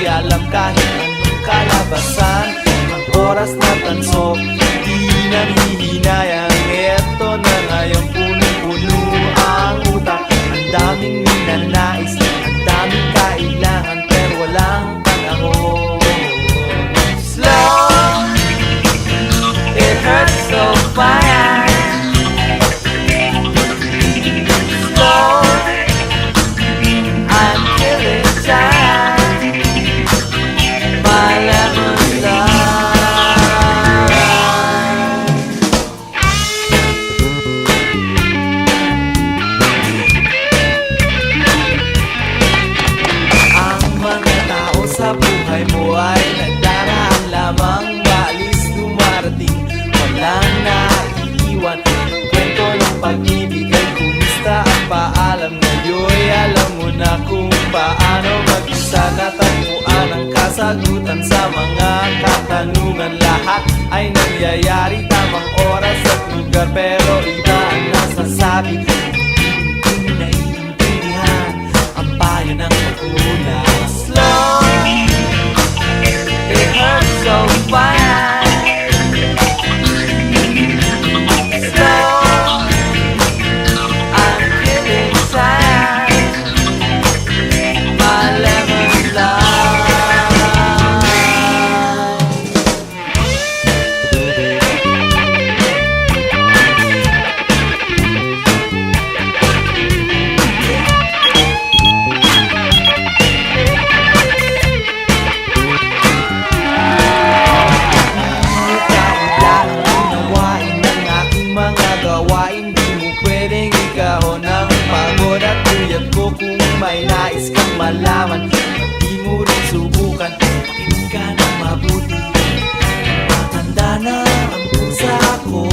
alam kahit anong kalabasan. Ang oras na tanso, di nanghihinayang. Eto na ngayon punong-puno ang utak. Ang daming ninanais, ang daming kailangan, pero walang panahon. Slow, it hurts so bad. Slow, I'm feeling sad. My lemon love. Ang mga tao sa buhay mo ay nagdaraan lamang, maalis dumarating, walang naiiwan. Kwento ng pag-ibig ay kumista ang paalam. Ngayon'y alam mo na kung paano mag-isa. Natagpuan ang kasagutan sa mga katanungan. Lahat ay nangyayari tamang oras at lugar, pero iba ang nasasabi. Hindi mo naiintindihan ang payo ng magulang. Slow, it hurts so bad. Slow, I'm feeling sad. My lemon love. May nais kang malaman, di mo rin subukan. Makinig ka ng mabuti, matanda na ang pusa ko.